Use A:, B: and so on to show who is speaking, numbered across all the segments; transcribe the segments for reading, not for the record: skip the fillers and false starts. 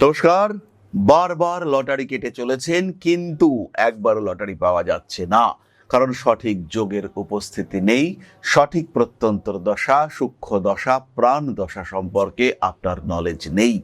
A: নমস্কার। বারবার লটারি কেটে চলেছেন, কিন্তু একবারও লটারি পাওয়া যাচ্ছে না, কারণ সঠিক যোগের উপস্থিতি নেই। সঠিক প্রত্যন্তর দশা, সূক্ষ্ম দশা, প্রাণ দশা সম্পর্কে আপনার নলেজ নেই।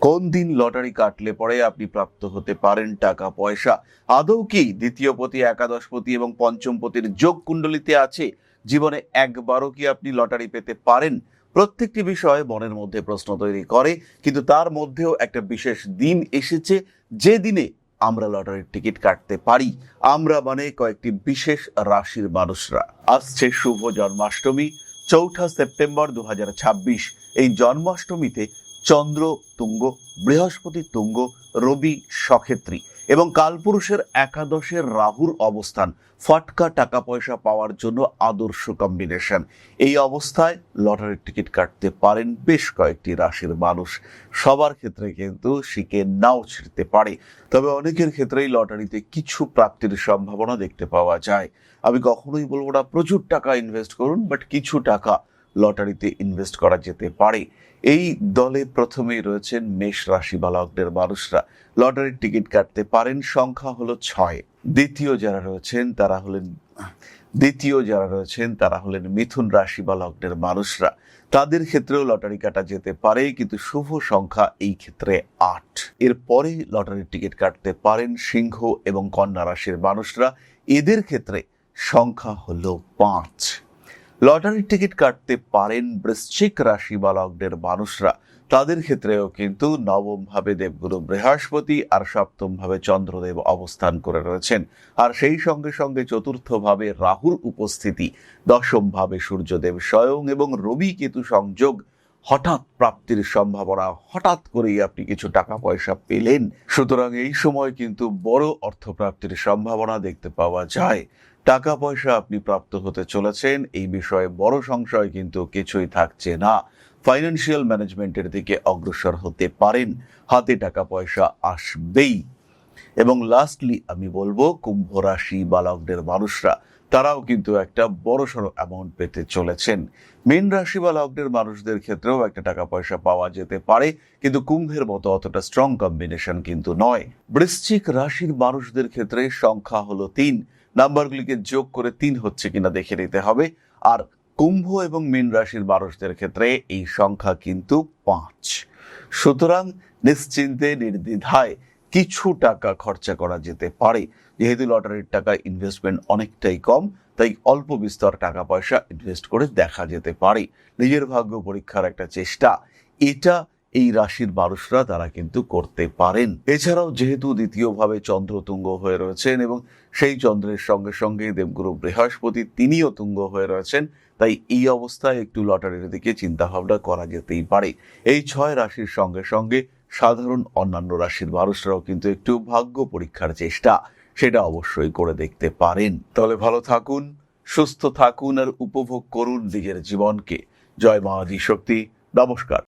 A: কোন দিন লটারি কাটলে পরে আপনি প্রাপ্ত হতে পারেন টাকা পয়সা? আদৌ কি দ্বিতীয়পতি, একাদশপতি এবং পঞ্চমপতির যোগ কুণ্ডলিতে আছে? জীবনে একবারও কি আপনি লটারি পেতে পারেন? প্রত্যেকটি বিষয় মনের মধ্যে প্রশ্ন তৈরি করে, কিন্তু তার মধ্যেও একটা বিশেষ দিন এসেছে যে দিনে আমরা লটারির টিকিট কাটতে পারি। আমরা মানে কয়েকটি বিশেষ রাশির মানুষরা। আসছে শুভ জন্মাষ্টমী, 4 সেপ্টেম্বর 2026। এই জন্মাষ্টমীতে চন্দ্র তুঙ্গ, বৃহস্পতি তুঙ্গ, রবি সক্ষেত্রী এবং কালপুরুষের একাদশের রাহুর অবস্থান ফাটকা টাকা পয়সা পাওয়ার জন্য আদর্শ কম্বিনেশন। এই অবস্থায় লটারির টিকিট কাটতে পারেন বেশ কয়েকটি রাশির মানুষ। সবার ক্ষেত্রে কিন্তু শিকে নাও ছিঁড়তে পারে, তবে অনেকের ক্ষেত্রেই লটারিতে কিছু প্রাপ্তির সম্ভাবনা দেখতে পাওয়া যায়। আমি কখনোই বলবো না প্রচুর টাকা ইনভেস্ট করুন, বাট কিছু টাকা লটারিতে ইনভেস্ট করা যেতে পারে। এই দলে প্রথমেই রয়েছেন মেষ রাশি বা লগ্নের মানুষরা। লটারির টিকিট কাটতে পারেন, সংখ্যা হলো 6। দ্বিতীয় যারা রয়েছেন তারা হলেন মিথুন রাশি বা লগ্নের মানুষরা। তাদের ক্ষেত্রেও লটারি কাটা যেতে পারে, কিন্তু শুভ সংখ্যা এই ক্ষেত্রে 8। এরপরে লটারির টিকিট কাটতে পারেন সিংহ এবং কন্যা রাশির মানুষরা। এদের ক্ষেত্রে সংখ্যা হলো 5। লটারির টিকিট কাটতে পারেন বৃশ্চিক রাশি বা লগ্নের মানুষরা। তাদের ক্ষেত্রেও কিন্তু নবম ভাবে দেবগুরু বৃহস্পতি আর সপ্তম ভাবে চন্দ্রদেব অবস্থান করে রয়েছেন, আর সেই সঙ্গে সঙ্গে চতুর্থ ভাবে রাহুর উপস্থিতি, দশম ভাবে সূর্যদেব স্বয়ং এবং রবি কেতু সংযোগ। হঠাৎ প্রাপ্তির সম্ভাবনা, হঠাৎ করেই আপনি কিছু টাকা পয়সা পেলেন। সুতরাং এই সময় কিন্তু বড় অর্থপ্রাপ্তির সম্ভাবনা দেখতে পাওয়া যায়। টাকা পয়সা আপনি প্রাপ্ত হতে চলেছেন, এই বিষয়ে বড় সংশয় কিন্তু কিছুই থাকছে না। ফাইন্যান্সিয়াল ম্যানেজমেন্টের দিকে অগ্রসর হতে পারেন, হাতে টাকা পয়সা আসবেই। এবং লাস্টলি আমি বলবো কুম্ভ রাশি বা লগ্নের মানুষরা, তারাও কিন্তু একটা বড়সড় অ্যামাউন্ট পেতে চলেছেন। মীন রাশি বা লগ্নের মানুষদের ক্ষেত্রেও একটা টাকা পয়সা পাওয়া যেতে পারে, কিন্তু কুম্ভের মতো অতটা স্ট্রং কম্বিনেশন কিন্তু নয়। বৃশ্চিক রাশির মানুষদের ক্ষেত্রে সংখ্যা হলো 3। নাম্বারগুলিকে যোগ করে 3 হচ্ছে কিনা দেখে নিতে হবে। আর কুম্ভ এবং মীন রাশির মানুষদের ক্ষেত্রে এই সংখ্যা কিন্তু 5। সুতরাং নিশ্চিন্তে নির্দ্বিধায় কিছু টাকা খরচা করা যেতে পারে। যেহেতু লটারির টাকা ইনভেস্টমেন্ট অনেকটাই কম, তাই অল্প বিস্তর টাকা পয়সা ইনভেস্ট করে দেখা যেতে পারে। নিজের ভাগ্য পরীক্ষার একটা চেষ্টা এটা এই রাশির মানুষরা তারা কিন্তু করতে পারেন। এছাড়াও যেহেতু দ্বিতীয়ভাবে চন্দ্র তুঙ্গ হয়ে রয়েছেন এবং সেই চন্দ্রের সঙ্গে সঙ্গে দেবগুরু বৃহস্পতি তিনিও তুঙ্গ হয়ে রয়েছেন, তাই এই অবস্থায় একটু লটারির দিকে চিন্তা ভাবনা করা যেতেই পারে। এই 6 রাশির সঙ্গে সঙ্গে সাধারণ অন্যান্য রাশির মানুষরাও কিন্তু একটু ভাগ্য পরীক্ষার চেষ্টা সেটা অবশ্যই করে দেখতে পারেন। তাহলে ভালো থাকুন, সুস্থ থাকুন আর উপভোগ করুন নিজের জীবনকে। জয় মা আদি শক্তি। নমস্কার।